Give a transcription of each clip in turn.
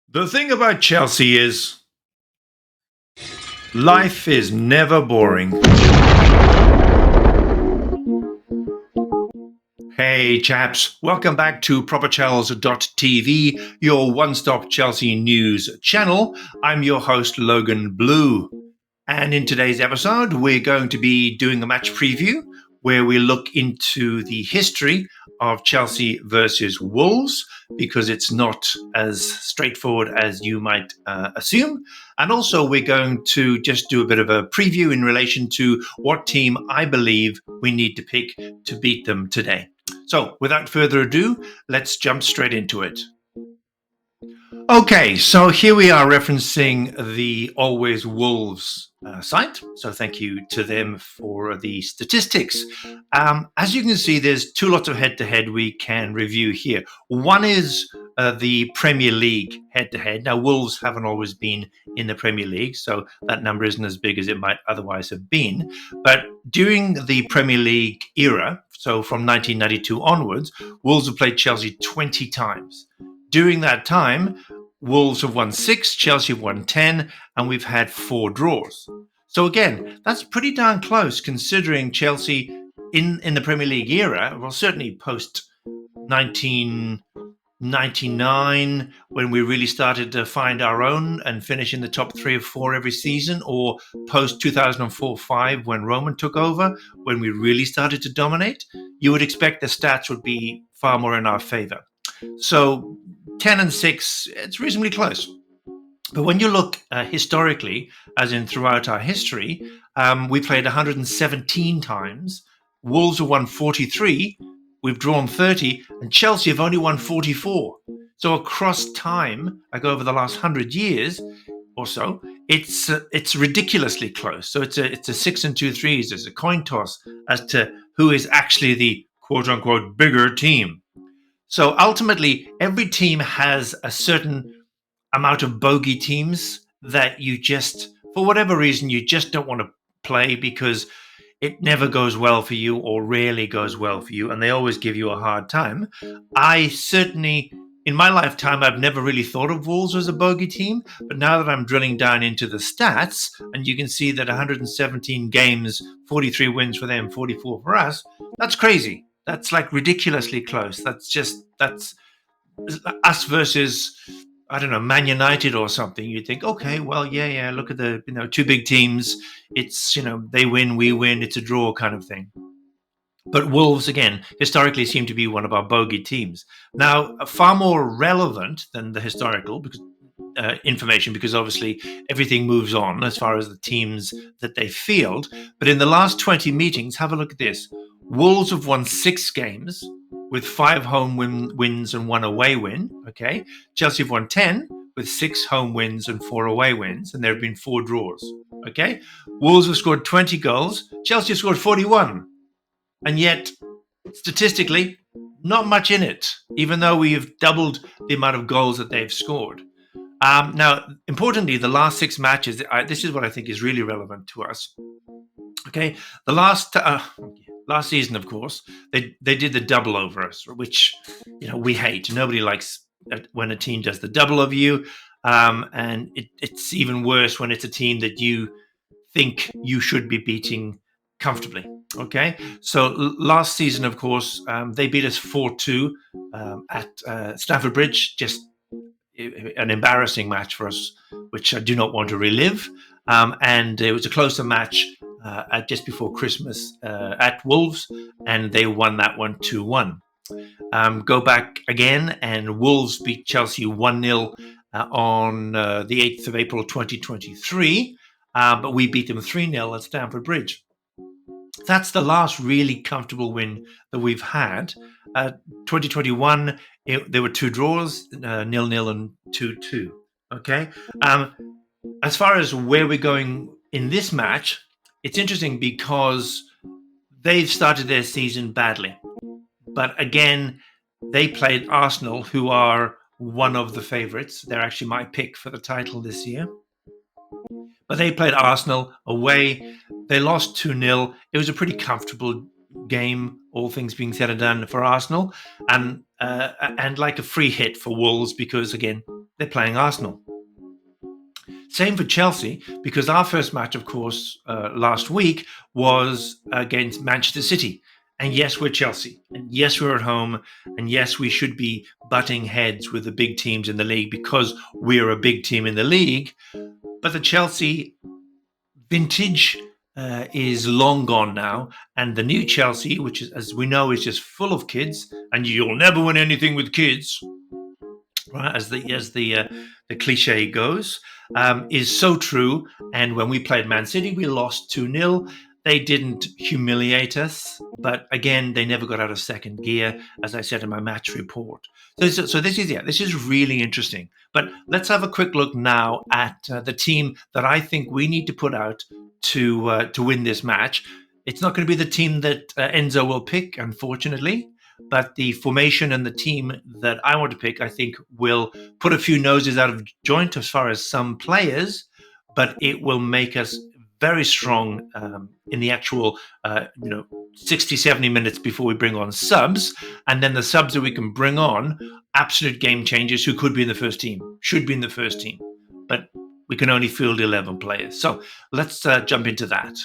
The thing about Chelsea is life is never boring. Hey chaps, welcome back to properchels.tv, your one-stop Chelsea news channel. I'm your host Logan Blue. And in today's episode, we're going to be doing a match preview where we look into the history of Chelsea versus Wolves, because it's not as straightforward as you might assume. And also, we're going to just do a bit of a preview in relation to what team I believe we need to pick to beat them today. So, without further ado, let's jump straight into it. Okay, so here we are referencing the Always Wolves site. So thank you to them for the statistics. As you can see, there's two lots of head-to-head we can review here. One is the Premier League head-to-head. Now, Wolves haven't always been in the Premier League, so that number isn't as big as it might otherwise have been. But during the Premier League era, so from 1992 onwards, Wolves have played Chelsea 20 times. During that time, Wolves have won 6, Chelsea have won 10, and we've had 4 draws. So again, that's pretty darn close considering Chelsea in the Premier League era, well, certainly post 1999, when we really started to find our own and finish in the top 3 or 4 every season, or post 2004-05 when Roman took over, when we really started to dominate, you would expect the stats would be far more in our favor. So 10 and 6, it's reasonably close. But when you look historically, as in throughout our history, we played 117 times. Wolves have won 43, we've drawn 30, and Chelsea have only won 44. So across time, like over the last 100 years or so, it's ridiculously close. So it's a 6 and 2 threes. There's a coin toss as to who is actually the quote unquote bigger team. So ultimately, every team has a certain amount of bogey teams that you just, for whatever reason, you just don't want to play because it never goes well for you or rarely goes well for you, and they always give you a hard time. I certainly, in my lifetime, I've never really thought of Wolves as a bogey team, but now that I'm drilling down into the stats, and you can see that 117 games, 43 wins for them, 44 for us, that's crazy. That's like ridiculously close. That's us versus, I don't know, Man United or something. You'd think, okay, well, yeah, look at the two big teams. It's they win, we win. It's a draw kind of thing. But Wolves, again, historically seem to be one of our bogey teams. Now, far more relevant than the historical because information, because obviously everything moves on as far as the teams that they field. But in the last 20 meetings, have a look at this. Wolves have won 6 games with 5 home wins and 1 away win. Okay, Chelsea have won 10 with 6 home wins and 4 away wins, and there have been 4 draws. Okay, Wolves have scored 20 goals. Chelsea have scored 41. And yet, statistically, not much in it, even though we've doubled the amount of goals that they've scored. Now, importantly, the last 6 matches, this is what I think is really relevant to us. Okay, the last season, of course, they did the double over us, which we hate. Nobody likes when a team does the double of you, and it's even worse when it's a team that you think you should be beating comfortably. Okay, so last season, of course, they beat us 4-2 at Stamford Bridge. Just an embarrassing match for us, which I do not want to relive. And it was a closer match at just before Christmas at Wolves, and they won that one 2-1. Go back again, and Wolves beat Chelsea 1-0 on the 8th of April 2023, but we beat them 3-0 at Stamford Bridge. That's the last really comfortable win that we've had. 2021, there were 2 draws, 0-0 and 2-2. Okay. As far as where we're going in this match, it's interesting because they've started their season badly. But again, they played Arsenal, who are one of the favourites. They're actually my pick for the title this year. But they played Arsenal away. They lost 2-0. It was a pretty comfortable game, all things being said and done, for Arsenal, and like a free hit for Wolves because, again, They're playing Arsenal. Same for Chelsea, because our first match, of course, last week was against Manchester City. And yes, we're Chelsea. And yes, we're at home. And yes, we should be butting heads with the big teams in the league because we're a big team in the league. But the Chelsea vintage is long gone now. And the new Chelsea, which is, as we know, is just full of kids. And you'll never win anything with kids, right? As the cliche goes, is so true. And when we played Man City, we lost 2-0. They didn't humiliate us, but again, they never got out of second gear, as I said in my match report. So this is really interesting. But let's have a quick look now at the team that I think we need to put out to win this match. It's not going to be the team that Enzo will pick, unfortunately. But the formation and the team that I want to pick, I think, will put a few noses out of joint as far as some players, but it will make us very strong in the actual 60, 70 minutes before we bring on subs. And then the subs that we can bring on, absolute game changers who could be in the first team, should be in the first team. But we can only field 11 players. So let's jump into that.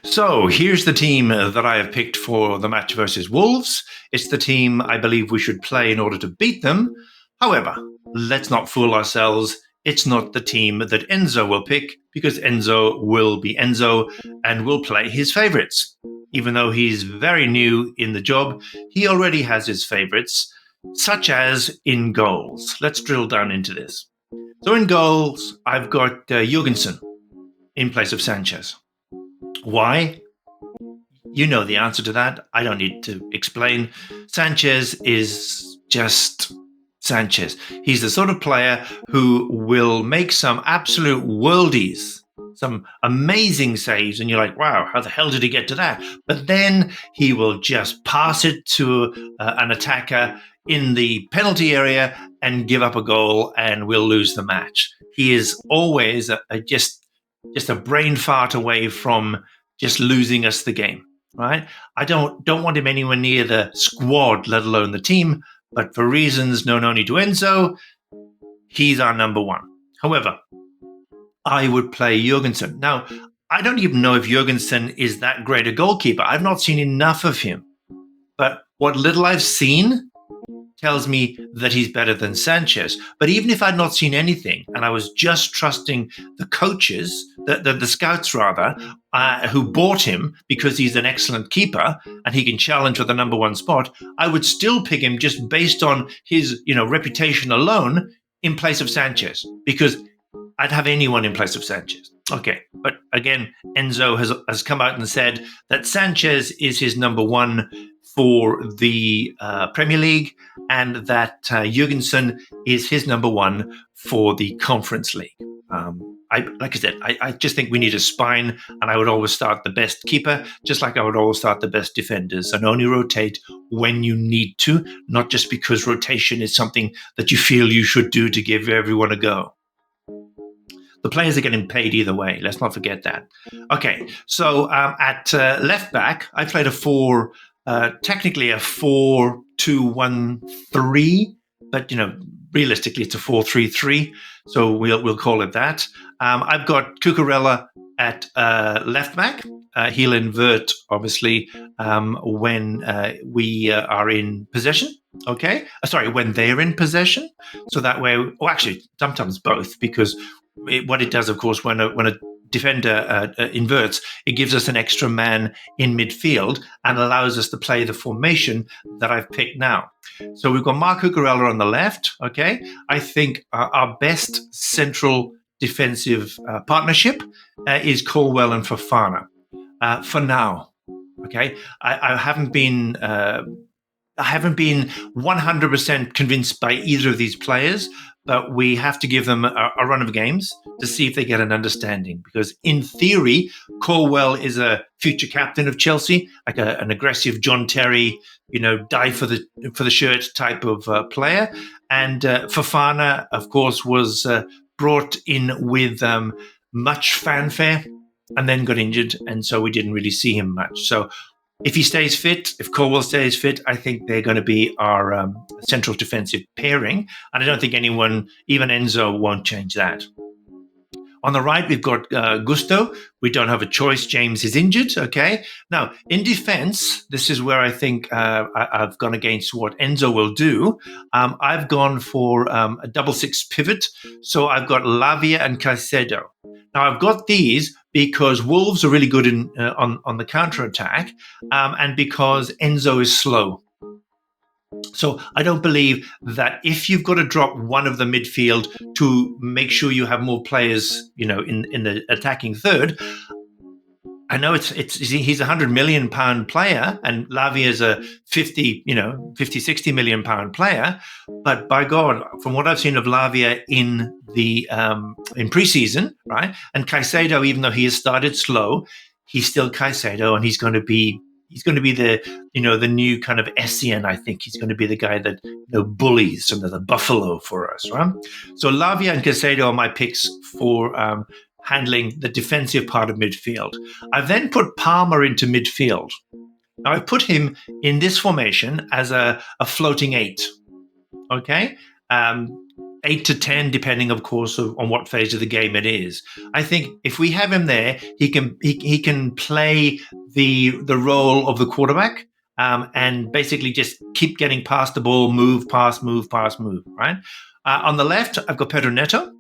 So here's the team that I have picked for the match versus Wolves. It's the team I believe we should play in order to beat them. However, let's not fool ourselves. It's not the team that Enzo will pick, because Enzo will be Enzo and will play his favorites. Even though he's very new in the job, he already has his favorites, such as in goals. Let's drill down into this. So in goals, I've got Jorgensen in place of Sanchez. Why? You know the answer to that. I don't need to explain. Sanchez is just Sanchez. He's the sort of player who will make some absolute worldies, some amazing saves, and you're like, wow, how the hell did he get to that? But then he will just pass it to an attacker in the penalty area and give up a goal, and we'll lose the match. He is always just a brain fart away from just losing us the game, right? I don't want him anywhere near the squad, let alone the team. But for reasons known only to Enzo, he's our number one. However, I would play Jorgensen. Now, I don't even know if Jorgensen is that great a goalkeeper. I've not seen enough of him. But what little I've seen tells me that he's better than Sanchez. But even if I'd not seen anything, and I was just trusting the coaches, the scouts rather, who bought him because he's an excellent keeper and he can challenge for the number one spot, I would still pick him just based on his reputation alone in place of Sanchez, because I'd have anyone in place of Sanchez. Okay, but again, Enzo has come out and said that Sanchez is his number one for the Premier League, and that Jorgensen is his number one for the Conference League. I just think we need a spine, and I would always start the best keeper, just like I would always start the best defenders, and only rotate when you need to, not just because rotation is something that you feel you should do to give everyone a go. The players are getting paid either way. Let's not forget that. Okay, so at left back, I played technically a 4-2-1-3, but realistically it's a 4-3-3. So we'll call it that. I've got Cucurella at left back. He'll invert, obviously, when we are in possession. Okay, when they're in possession. So that way, actually, sometimes both, because what it does, of course, when a defender inverts, it gives us an extra man in midfield and allows us to play the formation that I've picked now. So we've got Marc Cucurella on the left. Okay, I think our best central defensive partnership is Colwill and Fofana for now. Okay, I haven't been 100% convinced by either of these players, but we have to give them a run of games to see if they get an understanding. Because in theory, Colwill is a future captain of Chelsea, like an aggressive John Terry, die for the shirt type of player. And Fofana, of course, was brought in with much fanfare and then got injured, and so we didn't really see him much. So If he stays fit, if Colwill stays fit, I think they're going to be our central defensive pairing. And I don't think anyone, even Enzo, won't change that. On the right, we've got Gusto. We don't have a choice. James is injured. Okay. Now, in defense, this is where I think I've gone against what Enzo will do. I've gone for a 6-6 pivot. So I've got Lavia and Caicedo. Now, I've got these because Wolves are really good on the counter-attack and because Enzo is slow. So I don't believe that if you've got to drop one of the midfield to make sure you have more players, in the attacking third. I know he's a £100 million player and Lavia is a 60 million pound player. But by God, from what I've seen of Lavia in preseason, right? And Caicedo, even though he has started slow, he's still Caicedo and he's going to be the new kind of Essien. I think he's going to be the guy that bullies some of the buffalo for us, right? So Lavia and Caicedo are my picks for handling the defensive part of midfield. I've then put Palmer into midfield. Now I've put him in this formation as a floating 8. Okay. 8 to 10, depending, of course, on what phase of the game it is. I think if we have him there, he can play the role of the quarterback and basically just keep getting past the ball, move, pass, move, right? On the left, I've got Pedro Neto.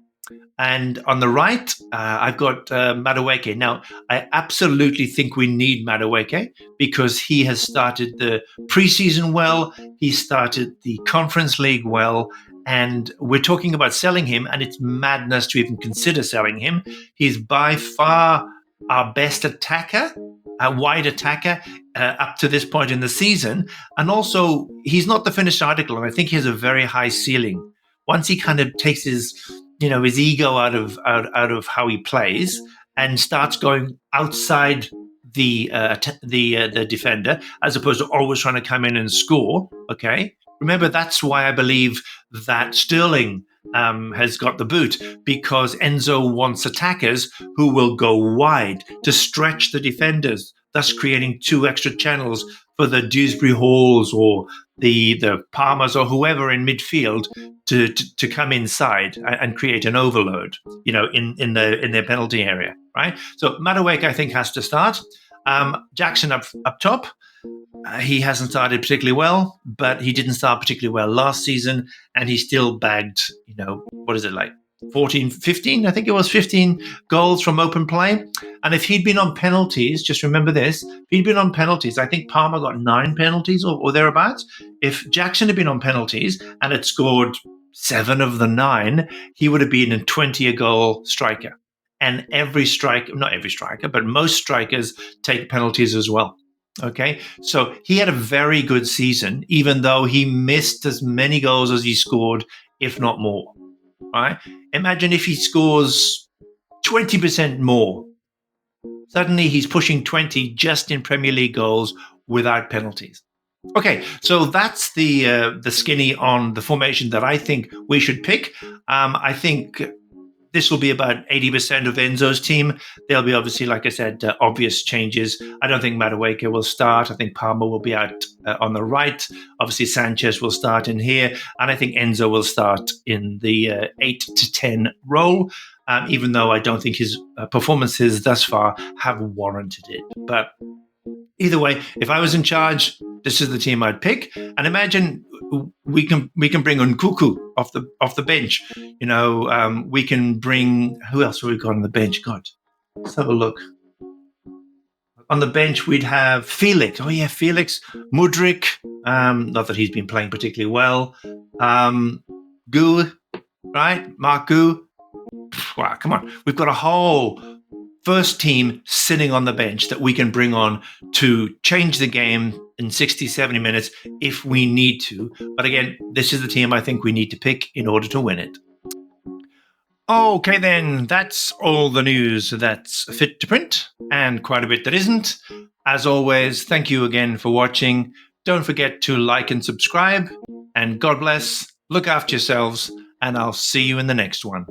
And on the right, I've got Madueke. Now, I absolutely think we need Madueke because he has started the preseason well. He started the Conference League well. And we're talking about selling him, and it's madness to even consider selling him. He's by far our best attacker, a wide attacker up to this point in the season. And also, he's not the finished article, and I think he has a very high ceiling. Once he kind of takes his ego out of how he plays and starts going outside the defender, as opposed to always trying to come in and score. Okay. Remember, that's why I believe that Sterling has got the boot, because Enzo wants attackers who will go wide to stretch the defenders, thus creating 2 extra channels for the Dewsbury Halls or the Palmers or whoever in midfield to come inside and create an overload, in their penalty area, right? So Madueke, I think, has to start. Jackson up top. He hasn't started particularly well, but he didn't start particularly well last season, and he still bagged, 14, 15, I think it was 15 goals from open play. And if he'd been on penalties, just remember this, if he'd been on penalties, I think Palmer got 9 penalties or thereabouts. If Jackson had been on penalties and had scored 7 of the 9, he would have been a 20-goal striker. And not every striker, but most strikers take penalties as well. Okay, so he had a very good season, even though he missed as many goals as he scored, if not more. Right? Imagine if he scores 20% more. Suddenly he's pushing 20 just in Premier League goals without penalties. Okay, so that's the skinny on the formation that I think we should pick. I think this will be about 80% of Enzo's team. There'll be, obviously, like I said, obvious changes. I don't think Madueke will start. I think Palmer will be out on the right. Obviously, Sanchez will start in here. And I think Enzo will start in the 8 to 10 role, even though I don't think his performances thus far have warranted it. But either way, if I was in charge, this is the team I'd pick. And imagine we can bring Nkuku off the bench. We can bring, who else have we got on the bench? God, let's have a look. On the bench, we'd have Felix. Oh yeah, Felix, Mudryk. Not that he's been playing particularly well. Gu, right? Mark Gu. Wow, come on. We've got a whole first team sitting on the bench that we can bring on to change the game in 60, 70 minutes if we need to. But again, this is the team I think we need to pick in order to win it. Okay, then, that's all the news that's fit to print, and quite a bit that isn't. As always, thank you again for watching. Don't forget to like and subscribe, and God bless, look after yourselves, and I'll see you in the next one.